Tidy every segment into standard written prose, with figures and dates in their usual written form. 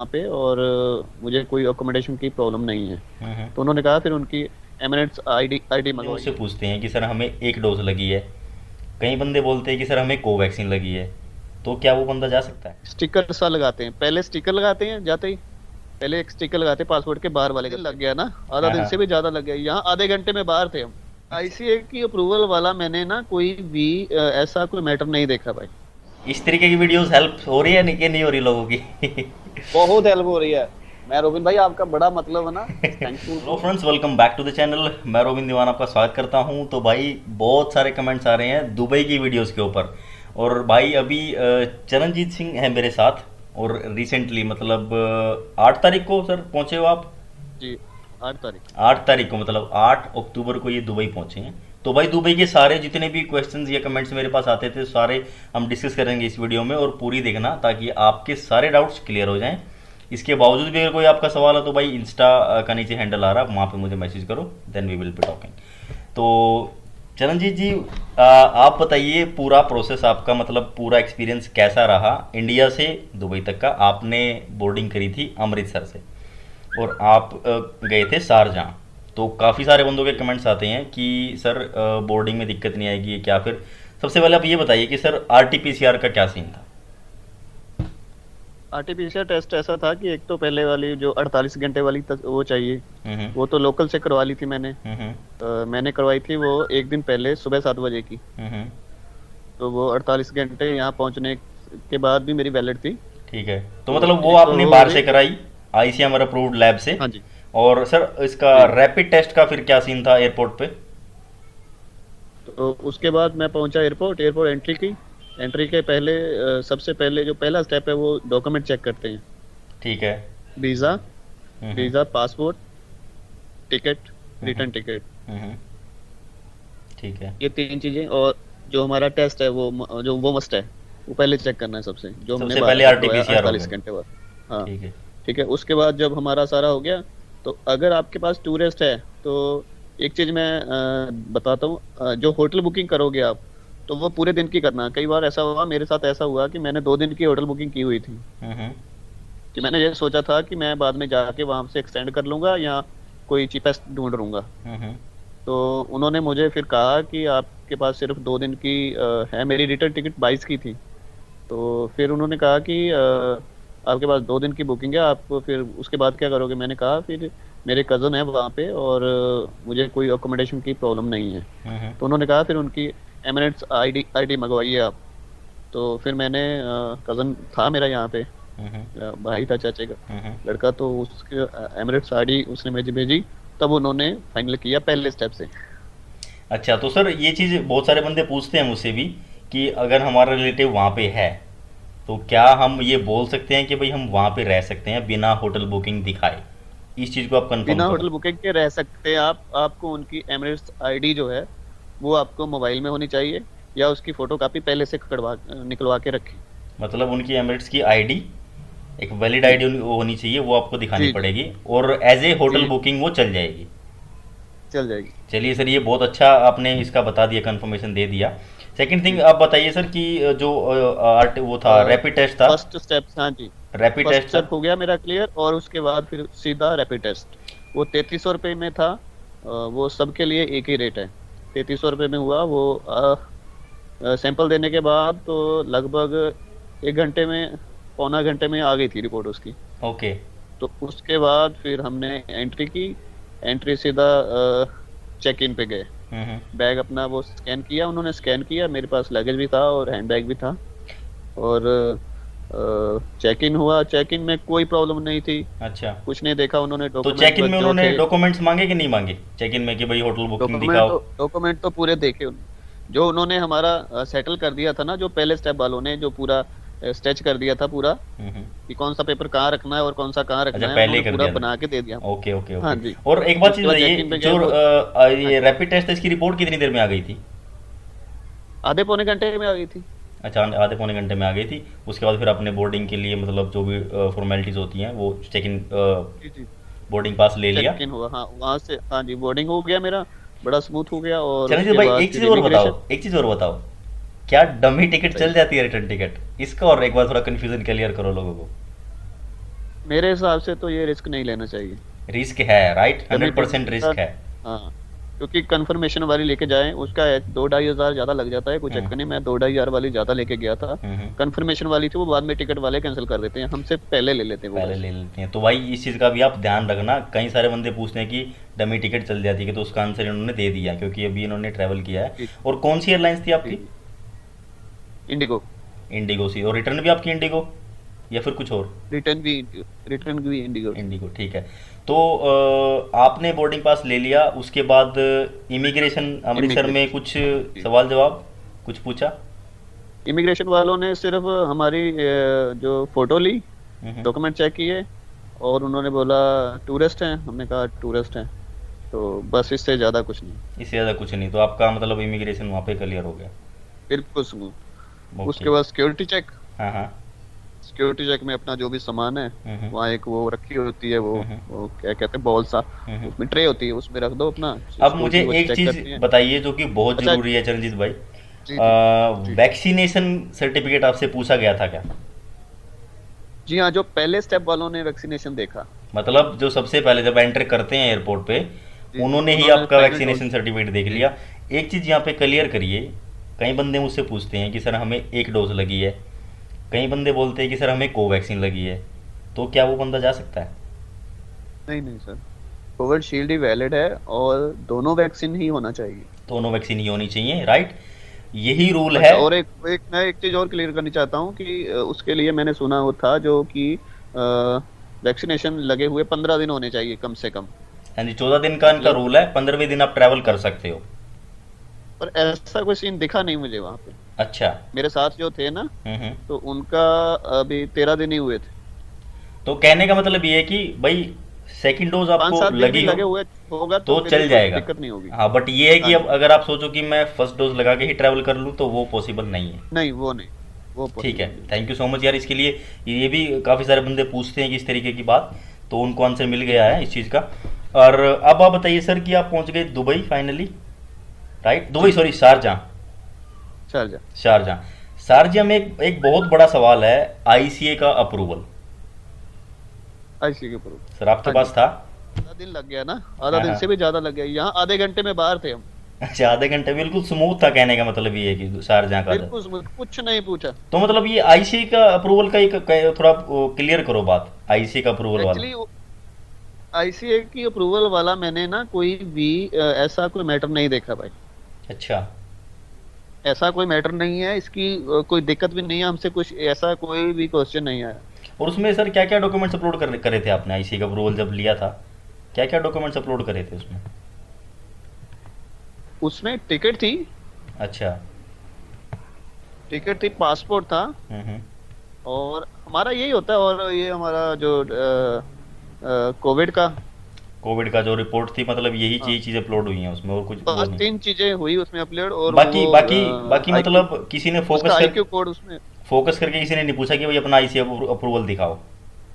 वहाँ पे, और मुझे कोई अकोमोडेशन की प्रॉब्लम नहीं है। हम्म। तो उन्होंने कहा, फिर उनकी एमिरेट्स आईडी आईडी बंदे मुझसे मंगवाइए। पूछते हैं कि सर हमें एक डोज लगी है, कई बंदे बोलते हैं कि सर हमें कोवैक्सीन लगी है, तो क्या वो बंदा जा सकता है? स्टिकर सा लगाते हैं, पहले स्टिकर लगाते हैं जाते ही। पहले एक स्टिकर लगाते हैं पासपोर्ट के बाहर वाले, लग गया ना, आधा हाँ दिन हाँ। से भी ज्यादा लग गया, यहाँ आधे घंटे में बाहर थे हम। अच्छा, आईसीए की अप्रूवल वाला मैंने ना कोई भी ऐसा कोई मैटर नहीं देखा भाई। इस तरीके की वीडियोस हेल्प हो रही है नहीं कि नहीं हो रही लोगों की? बहुत हेल्प हो रही है। मैं रोबिन भाई, आपका बड़ा मतलब है ना, थैंकफुल हेलो हूँ। Friends, welcome back to the channel. मैं रोबिन दीवान आपका स्वागत करता हूं। तो भाई बहुत सारे कमेंट्स आ रहे हैं दुबई की वीडियोस के ऊपर। और भाई अभी चरणजीत सिंह है मेरे साथ। और रिसेंटली मतलब 8 तारीख को सर पहुंचे हो आप? जी, 8 तारीख। 8 तारीख को मतलब 8 अक्टूबर को ये दुबई पहुंचे हैं। तो भाई दुबई के सारे जितने भी क्वेश्चंस या कमेंट्स मेरे पास आते थे सारे हम डिस्कस करेंगे इस वीडियो में, और पूरी देखना ताकि आपके सारे डाउट्स क्लियर हो जाएं। इसके बावजूद भी अगर कोई आपका सवाल है तो भाई इंस्टा का नीचे हैंडल आ रहा है, वहाँ पे मुझे मैसेज करो, then we will be talking. तो चरणजीत जी, आप बताइए पूरा प्रोसेस आपका, मतलब पूरा एक्सपीरियंस कैसा रहा इंडिया से दुबई तक का? आपने बोर्डिंग करी थी अमृतसर से और आप गए थे शारजाह। तो काफ़ी सारे बंदों के कमेंट्स आते हैं कि सर बोर्डिंग में दिक्कत नहीं आएगी क्या? फिर सबसे पहले आप ये बताइए कि सर आरटीपीसीआर का क्या सीन था? आरटीपीसीआर टेस्ट ऐसा था कि एक तो पहले वाली जो 48 घंटे वाली वो चाहिए। हम्म। वो तो लोकल से करवा ली थी मैंने। हम्म। मैंने करवाई थी वो एक दिन पहले सुबह 7 बजे की। हम्म। तो वो 48 घंटे यहाँ पहुँचने के बाद भी मेरी वैलिड थी। ठीक है, तो तो मतलब वो एक तो आपने वो हो बाहर से गई। कराई, आईसीएमआर अप्रूव्ड लैब से। हाँ जी। और सर इसका जी। रैपिड टेस्ट का फिर क्या सीन था एयरपोर्ट पे? तो उसके बाद मैं पहुंचा एयरपोर्ट। एयरपोर्ट एंट्री की। एंट्री के पहले सबसे पहले जो पहला स्टेप है वो डॉक्यूमेंट चेक करते हैं। ठीक है। Visa. Hmm. Visa, passport, ticket, hmm. Return ticket. Hmm. ठीक है। ये 3 चीजें। और जो हमारा टेस्ट है वो जो वो मस्ट है, वो पहले चेक करना है सबसे, जो हमने सबसे बाहर पहले से करवाया आरटीपीसीआर हो 48 घंटे गया। बाद। हाँ। ठीक है। ठीक है, उसके बाद जब हमारा सारा हो गया, तो अगर आपके पास टूरिस्ट है तो एक चीज मैं बताता हूँ। जो होटल बुकिंग करोगे आप, तो वो पूरे दिन की करना। कई बार ऐसा हुआ, मेरे साथ ऐसा हुआ कि मैंने 2 दिन की होटल बुकिंग की हुई थी। हम्म। कि मैंने ये सोचा था कि मैं बाद में जाके वहां से एक्सटेंड कर लूंगा या कोई चीपेस्ट ढूंढ लूंगा। हम्म। तो उन्होंने मुझे फिर कहा कि आपके पास सिर्फ 2 दिन की है। मेरी रिटर्न टिकट 22 की थी। तो फिर उन्होंने कहा कि आपके पास 2 दिन की बुकिंग है, आप फिर उसके बाद क्या करोगे? मैंने कहा फिर मेरे कज़न है वहाँ पे, और मुझे कोई अकोमोडेशन की प्रॉब्लम नहीं है। हम्म। तो उन्होंने कहा फिर उनकी एमिरेट्स आईडी आईडी मंगवाइए आप। तो फिर मैंने, कज़न था मेरा यहाँ पे, हम्म। भाई था चाचे का हम्म। लड़का, तो उसके एमिरेट्स आईडी उसने मुझे भेजी। तब उन्होंने फाइनल किया पहले स्टेप से। अच्छा, तो सर ये चीज़ बहुत सारे बंदे पूछते हैं मुझसे भी कि अगर हमारा रिलेटिव वहाँ पे है तो क्या हम ये बोल सकते हैं कि भाई हम वहाँ पे रह सकते हैं बिना होटल बुकिंग दिखाए? इस चीज़ को आप कंफर्म बिना करो। होटल बुकिंग के रह सकते हैं आप। आपको उनकी एमिरेट्स आईडी जो है वो आपको मोबाइल में होनी चाहिए, या उसकी फोटो कॉपी पहले से कड़वा निकलवा के रखें। मतलब उनकी एमिरेट्स की आईडी, एक वैलिड जी आईडी होनी चाहिए, वो आपको दिखानी जी जी। पड़ेगी और एज ए होटल जी, बुकिंग वो चल जाएगी। चल जाएगी। चलिए सर, ये बहुत अच्छा आपने इसका बता दिया, कंफर्मेशन दे दिया। सेकंड थिंग जी। आप बताइए सर कि जो आर्ट वो था रैपिड टेस्ट था। फर्स्ट स्टेप, हाँ जी। रैपिड फर्स्ट टेस्ट था। स्टेप हो गया मेरा क्लियर, और उसके बाद फिर सीधा रैपिड टेस्ट। वो 3300 रुपये में था। वो सबके लिए एक ही रेट है। 3300 रुपये में हुआ वो। सैंपल देने के बाद तो लगभग 1 घंटे में, पौना घंटे में आ गई थी रिपोर्ट उसकी। ओके। तो उसके बाद फिर हमने एंट्री की। एंट्री सीधा चेक इन पे गए। हम्म। बैग अपना वो स्कैन किया, उन्होंने स्कैन किया, मेरे पास लगेज भी था और हैंड बैग भी था। और चेक इन हुआ। चेक इन में कोई प्रॉब्लम नहीं थी। अच्छा, कुछ नहीं देखा उन्होंने, तो डॉक्यूमेंट चेक इन बस में जो उन्होंने थे। डॉक्यूमेंट्स मांगे कि नहीं मांगे? चेक इन में कि भाई होटल बुकिंग डॉक्यूमेंट दिखाओ। तो डॉक्यूमेंट तो पूरे देखे जो उन्होंने हमारा सेटल कर दिया था ना, जो पहले स्टेप वालों ने जो पूरा स्टेच कर दिया था पूरा, हम्म। कि कौन सा पेपर कहाँ रखना है और कौन सा कहाँ अच्छा, रखना है, पहले ही उन्होंने कर पूरा दिया बना के दे दिया था। हमको। ओके ओके हाँ ओके। जी। और एक बात चीज़ उसके बाद चेक बताइए, इन पे गए जो वो। हाँ ये जी। रैपिड टेस्ट है इसकी रिपोर्ट कितनी देर में आ गई थी? आधे पौने घंटे में आ गई थी। अच्छा, आधे पौने घंटे में आ गई थी। उसके बाद फिर अपने बोर्डिंग के लिए मतलब जो भी फॉर्मेलिटीज़ होती हैं वो check in, ji ji. Boarding pass ले लिया। चेक इन हुआ, हाँ, वहां से, हाँ जी, बोर्डिंग हो गया मेरा। बड़ा स्मूथ हो गया, और चरणजीत उसके भाई बाद एक चीज़ फिर और बताओ, इमिग्रेशन। एक चीज़ और बताओ, क्या डमी टिकट चल बताइए। जाती है, रिटर्न टिकट? इसका और एक बार थोड़ा कन्फ्यूजन क्लियर करो लोगों को। मेरे हिसाब से तो ये रिस्क नहीं लेना चाहिए। रिस्क है, राइट, डमी 100% टिकट का। रिस्क है। हाँ, क्योंकि कंफर्मेशन वाली लेके जाएं उसका 2-2.5 हज़ार ज़्यादा लग जाता है, कोई हम्म चक्कर नहीं, मैं 2-2.5 हज़ार वाली ज़्यादा लेके गया था। हम्म। कंफर्मेशन वाली थी, वो बाद में टिकट वाले कैंसिल कर देते हैं, हमसे पहले ले लेते हैं वो पहले पैसे। ले लेते हैं, तो भाई इस चीज़ का भी आप ध्यान रखना। कई सारे बंदे पूछते हैं कि डमी टिकट चल जाती है, तो उसका आंसर इन्होंने दे दिया क्योंकि अभी इन्होंने ट्रैवल किया है। जी और कौन सी एयरलाइंस थी जी आपकी? जी। इंडिगो। इंडिगो सी, और रिटर्न भी आपकी इंडिगो या फिर कुछ और? रिटर्न भी इंडिगो थी। इंडिगो, ठीक है। तो आपने बोर्डिंग पास ले लिया, उसके बाद इमिग्रेशन अमृतसर में इमिग्रेशन। कुछ जी। सवाल जवाब कुछ पूछा? इमिग्रेशन वालों ने सिर्फ हमारी जो फोटो ली, हम्म। डॉक्यूमेंट चेक किए, और उन्होंने बोला टूरिस्ट हैं, हमने कहा टूरिस्ट हैं, तो बस इससे ज़्यादा कुछ नहीं। इससे ज़्यादा कुछ नहीं, तो आपका मतलब इमिग्रेशन वहाँ पे क्लियर हो गया। बिल्कुल स्मूथ। ओके। उसके बाद सिक्योरिटी चेक। हाँ हाँ। सिक्योरिटी चेक में अपना जो भी सामान है, हम्म वहाँ एक वो रखी होती है, हम्म वो क्या कहते हैं, बॉल सा, हम्म। उसमें ट्रे होती है, उसमें रख दो अपना। अब मुझे सिक्योरिटी वो एक चेक चीज़ करती है। बताइए जो कि बहुत अच्छा। ज़रूरी है चरणजीत भाई। जी जी जी। वैक्सीनेशन सर्टिफिकेट आपसे पूछा गया था क्या? जी हाँ, जो पहले स्टेप वालों ने वैक्सीनेशन देखा। मतलब जो सबसे पहले जब एंटर करते हैं एयरपोर्ट पे, जी जी, उन्होंने ही उन्होंने आपका पहले डोज। वैक्सीनेशन सर्टिफिकेट देख जी। लिया। एक चीज़ यहाँ पे क्लियर करिए। कई बंदे मुझसे पूछते हैं कि सर हमें एक डोज लगी है, कई बंदे बोलते हैं कि सर हमें कोवैक्सीन लगी है, तो क्या वो बंदा जा सकता है? नहीं नहीं सर, कोविशील्ड ही वैलिड है, और दोनों वैक्सीन ही होना चाहिए। दोनों वैक्सीन ही होनी चाहिए, राइट, यही रूल है। अच्छा, और एक एक मैं एक चीज और क्लियर करनी चाहता हूँ कि उसके लिए मैंने सुना वो था जो कि वैक्सीनेशन लगे हुए 15 दिन होने चाहिए कम से कम। हाँ जी, 14 दिन का इनका मतलब, रूल है, 15वें दिन आप ट्रैवल कर सकते हो। पर ऐसा कोई सीन दिखा नहीं मुझे वहां पे। अच्छा। मेरे साथ जो थे ना, हम्म। तो उनका अभी 13 दिन ही हुए थे। तो कहने का मतलब ये है कि भाई सेकंड डोज पाँच आपको सात दिन भी लगी हो लगे हुए होगा तो तो फिर भी चल कोई जाएगा। दिक्कत नहीं होगी। हाँ, बट ये है हाँ कि अब जी। अगर आप सोचो कि मैं फर्स्ट डोज लगा के ही ट्रैवल कर लूँ तो वो पॉसिबल नहीं है। नहीं, वो नहीं, वो ठीक है, पॉसिबल नहीं। थैंक यू सो मच यार इसके लिए। ये भी काफ़ी सारे बंदे पूछते हैं कि इस तरीके की बात, तो उनको आंसर मिल गया है इस चीज़ का। और अब आप बताइए सर कि आप पहुंच गए Dubai finally, right? Dubai ji. Sorry, Sharjah. Sharjah. Sharjah. Sharjah में एक बहुत बड़ा सवाल है, आईसीए का अप्रूवल। आईसी के ऊपर। सर आपके हाँ जी। पास था? आधा दिन लग गया ना, आधा हाँ दिन हाँ। से भी ज्यादा लग गया, यहाँ आधे घंटे में बाहर थे हम। अच्छा, आधे घंटे बिल्कुल स्मूथ था, कहने का मतलब ये है कि शारजाह का था। बिल्कुल कुछ नहीं पूछा। तो मतलब ये आईसीए का अप्रूवल का एक थोड़ा क्लियर करो बात, आईसीए का अप्रूवल वाला। एक्चुअली आईसीए की अप्रूवल वाला मैंने ना कोई भी ऐसा कोई मैटर नहीं देखा भाई। अच्छा। ऐसा कोई मैटर नहीं है इसकी, कोई दिक्कत भी नहीं है, हमसे कुछ ऐसा कोई भी क्वेश्चन नहीं आया। और उसमें सर क्या क्या डॉक्यूमेंट्स अपलोड करे थे आपने आईसीए का अप्रूवल जब लिया था? क्या क्या डॉक्यूमेंट्स अपलोड करे थे उसमें? उसमें टिकट थी। अच्छा। टिकट थी, पासपोर्ट था, हम्म। और हमारा यही होता है, और ये हमारा जो कोविड का। कोविड का जो रिपोर्ट थी, मतलब यही हाँ, चीज़ अपलोड हुई है उसमें, और कुछ वो बस नहीं? 3 चीजें हुई उसमें अपलोड, और बाकी वो बाकी बाकी आईक्यू, मतलब किसी ने उसका आईक्यू कोड उसमें। फोकस करके किसी ने नहीं पूछा कि भाई अपना आईसीए अप्रूवल दिखाओ?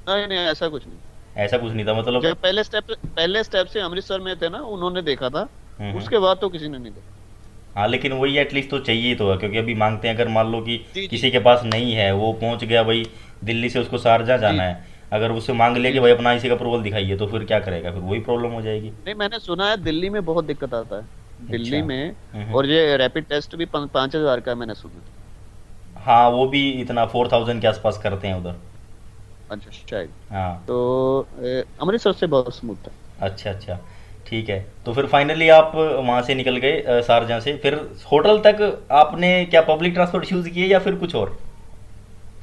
नहीं नहीं, ऐसा कुछ नहीं। ऐसा कुछ नहीं था मतलब? जब पहले स्टेप से अमृतसर में थे ना, उन्होंने देखा था। हम्म। उसके बाद तो किसी ने नहीं देखा। हाँ, लेकिन वही एटलीस्ट तो चाहिए तो है, क्योंकि अभी मांगते हैं, अगर मान लो कि जी जी किसी के पास नहीं है, वो पहुंच गया भाई दिल्ली से, उसको शारजा जी जाना है, अगर उससे मांग लिया जी कि भाई जी। अपना आईसी का अप्रूवल दिखाइए, तो फिर क्या करेगा? फिर वही प्रॉब्लम हो जाएगी। नहीं, मैंने सुना है दिल्ली में बहुत दिक्कत आता है, अच्छा। दिल्ली में। हम्म। और ये रैपिड टेस्ट भी 5,000 का है, मैंने सुना। हाँ, वो भी इतना 4000 के आसपास करते हैं उधर। अच्छा, शायद। हाँ। तो अमृतसर से बहुत स्मूथ था। अच्छा अच्छा। ठीक है, तो फिर फाइनली आप वहाँ से निकल गए शारजाह से, फिर होटल तक आपने क्या पब्लिक ट्रांसपोर्ट यूज़ किए या फिर कुछ और?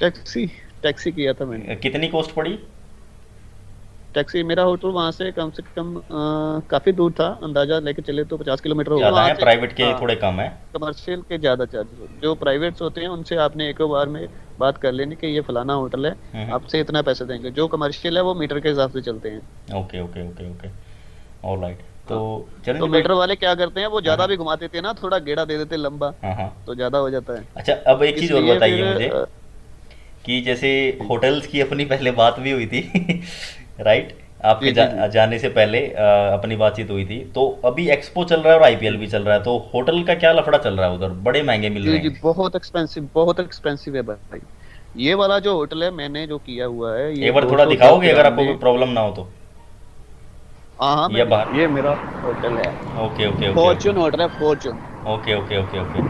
टैक्सी। टैक्सी किया था मैंने। कितनी कॉस्ट पड़ी? टैक्सी, मेरा होटल वहां से कम काफी दूर था, अंदाजा लेके चले तो 50 किलोमीटर होगा ज़्यादा वहां है, से। प्राइवेट के हाँ, थोड़े कम है। कमर्शियल के ज्यादा चार्जेस होते हैं, जो प्राइवेट्स होते हैं उनसे आपने एक बार में बात कर लेनी कि ये फलाना होटल है, हम्म। आपसे इतना पैसे देंगे। जो कमर्शियल है वो मीटर के हिसाब से चलते हैं। Okay okay okay okay. All right. तो हाँ, तो चरणजीत भाई। मीटर वाले क्या करते हैं, वो हाँ ज्यादा हाँ भी घुमा देते हैं ना, थोड़ा गेड़ा दे देते हैं लंबा, हाँ हाँ। तो ज्यादा हो जाता है। अच्छा, अब एक चीज़ और इसलिए फिर बताइए मुझे कि जैसे होटल्स की अपनी पहले बात भी हुई थी राइट, आपके जी जी जी जाने से पहले अपनी बातचीत हुई थी, तो अभी एक्सपो चल रहा है और आईपीएल जी भी चल रहा है, तो होटल का क्या लफड़ा चल रहा है उधर? बड़े महंगे मिल जी रहे जी। हैं। बहुत एक्सपेंसिव है भाई। ये वाला जो होटल है मैंने जो किया हुआ है, ये एक बार दो थोड़ा सौ दस दिखाओगे अगर ग्राम आपको कोई में। प्रॉब्लम ना हो तो। हाँ हाँ, या मैं बाहर। ये मेरा होटल है। Okay okay okay okay. Fortune hotel है, Fortune. Okay okay okay okay.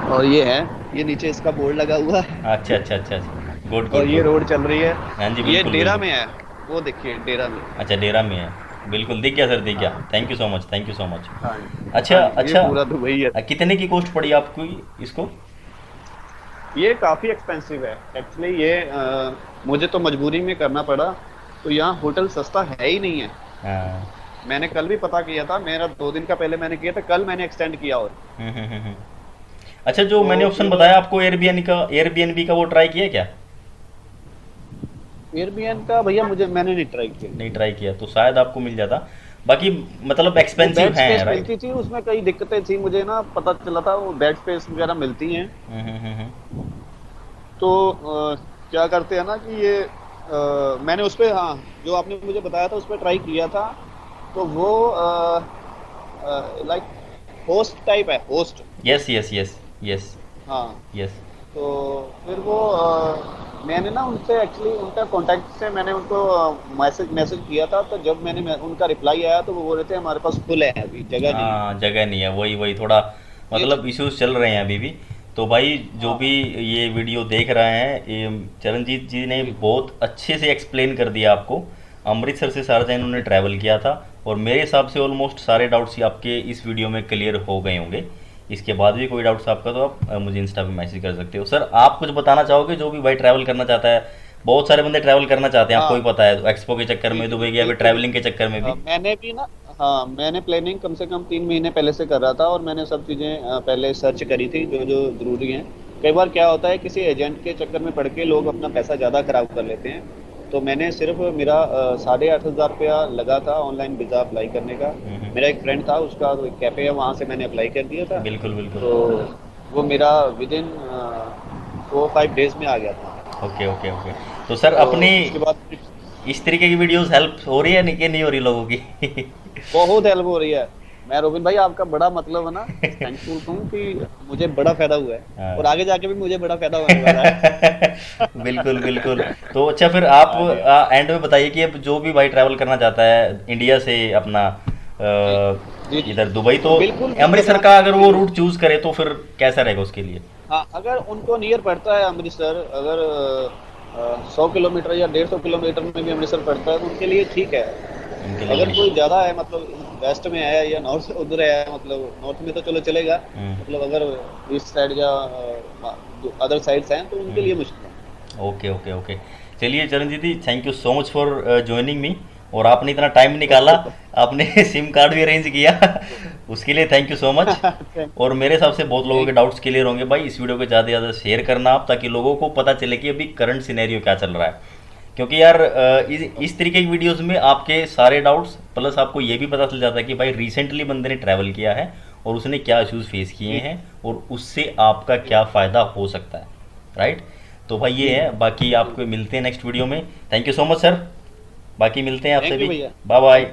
और ये है, ये नीचे इसका बोर्ड लगा हुआ है। अच्छा अच्छा अच्छा अच्छा, गुड और गुड ये गुड। रोड चल रही है। हाँ जी, ये बिल्कुल डेरा बिल्कुल। में है, वो देखिए डेरा में। अच्छा, डेरा में है। बिल्कुल दिख गया सर, दिख गया। हाँ thank you so much, thank you so much. हाँ अच्छा हाँ जी, ये अच्छा। पूरा दुबई है। कितने की कॉस्ट पड़ी आपको इसको? ये काफी एक्सपेंसिव है एक्चुअली, ये मुझे तो मजबूरी में करना पड़ा। तो यहाँ होटल सस्ता है ही नहीं है। हाँ। मैंने कल भी पता किया था, मेरा 2 दिन का पहले मैंने किया था, कल मैंने एक्सटेंड किया। और हम्म। अच्छा, जो मैंने तो ऑप्शन फिर बताया आपको एयरबीएनबी का वो ट्राई किया क्या? एयरबीएन का भैया मुझे, मैंने नहीं ट्राई किया। नहीं ट्राई किया तो शायद आपको मिल जाता। बाकी मतलब वो एक्सपेंसिव बेड है, स्पेस राइट? मिलती थी, उसमें कई दिक्कतें थी, मुझे ना पता चला था वो बेड स्पेस वगैरह मिलती हैं। हम्म। तो क्या करते हैं ना कि ये मैंने उस पे, हाँ, जो आपने मुझे बताया था उस पर ट्राई किया था। तो वो लाइक होस्ट टाइप है, host. Yes yes yes yes हाँ। यस। तो फिर वो मैंने ना उनसे एक्चुअली, उनका कांटेक्ट से मैंने उनको मैसेज मैसेज किया था। तो जब उनका रिप्लाई आया तो वो बोल रहे थे हमारे पास फुल है, अभी जगह नहीं है। हाँ, जगह नहीं है, वही वही थोड़ा ये मतलब इश्यूज चल रहे हैं अभी भी। तो भाई, जो भी हाँ ये वीडियो देख रहे हैं, ये चरणजीत जी ने जी। बहुत अच्छे से एक्सप्लेन कर दिया आपको। अमृतसर से शारजा इन्होंने ट्रैवल किया था, और मेरे हिसाब से ऑलमोस्ट सारे डाउट्स ही आपके इस वीडियो में क्लियर हो गए होंगे। इसके बाद भी कोई डाउट्स आपका तो आप मुझे इंस्टा पे मैसेज कर सकते हो। सर, आप कुछ बताना चाहोगे? जो भी भाई ट्रैवल करना चाहता है, बहुत सारे बंदे ट्रैवल करना चाहते हैं, आपको भी हाँ पता है, एक्सपो के चक्कर जी में जी दुबई गया, फिर बिल्कुल। ट्रैवलिंग के चक्कर में भी। मैंने भी ना, हाँ, मैंने प्लानिंग कम से कम 3 महीने पहले से कर रहा था। और मैंने सब चीज़ें पहले सर्च करी थी जो जो ज़रूरी हैं। कई बार क्या होता है, किसी एजेंट के चक्कर में पड़ के लोग अपना पैसा ज़्यादा खराब कर लेते हैं। तो मैंने सिर्फ, मेरा 8,500 रुपया लगा था ऑनलाइन वीज़ा अप्लाई करने का। मेरा एक फ्रेंड था, उसका एक कैफ़े है, वहाँ से मैंने अप्लाई कर दिया था। बिल्कुल बिल्कुल। तो वो मेरा विद इन 4-5 डेज में आ गया था। Okay okay okay. तो सर, तो अपनी उसके बाद इस तरीके की वीडियोस हेल्प हो रही है नहीं, कि नहीं हो रही लोगों की? बहुत हेल्प हो रही है। मैं रोबिन भाई, आपका बड़ा मतलब है ना, थैंकफुल हूँ कि मुझे बड़ा फायदा हुआ है। और हाँ। आगे जाके भी मुझे बड़ा फायदा होने वाला है। बिल्कुल बिल्कुल। तो अच्छा, फिर आप हाँ जी। एंड में बताइए कि अब जो भी भाई ट्रैवल करना चाहता है इंडिया से अपना जी जी जी। इधर दुबई, तो तो बिल्कुल भी अमृतसर घबराने का की अगर वो जरूरत रूट चूज करे तो फिर कैसा रहेगा उसके लिए? हाँ, अगर उनको नियर पड़ता है अमृतसर, अगर 100 किलोमीटर या 150 किलोमीटर में भी अमृतसर पड़ता है तो उनके लिए ठीक है। उनके लिए अगर कोई बढ़िया। ज्यादा है, मतलब वेस्ट में है या नॉर्थ उधर है, मतलब नॉर्थ में तो चलो चलेगा। मतलब अगर ईस्ट साइड या अदर साइड्स हैं तो उनके लिए मुश्किल है। Okay okay okay. चलिए Charanjit ji, thank you so much for joining me, और आपने इतना टाइम निकाला, ओके। आपने सिम कार्ड भी अरेंज किया, उसके लिए thank you so much. Thank और मेरे हिसाब से बहुत लोगों के थैंक डाउट्स क्लियर होंगे भाई। इस वीडियो को ज़्यादा से ज़्यादा शेयर करना आप, ताकि लोगों को पता चले कि अभी करंट सिनेरियो क्या चल रहा है। क्योंकि यार इस तरीके की वीडियोस में आपके सारे डाउट्स, प्लस आपको ये भी पता चल जाता है कि भाई रिसेंटली बंदे ने ट्रैवल किया है और उसने क्या इश्यूज फेस किए जी हैं, और उससे आपका जी क्या फ़ायदा हो सकता है, राइट? तो भाई ये जी है, बाकी जी। आपको मिलते हैं नेक्स्ट वीडियो में। Thank you so much sir, बाकी मिलते हैं आपसे थैंक यू भी। भैया। बाय बाय।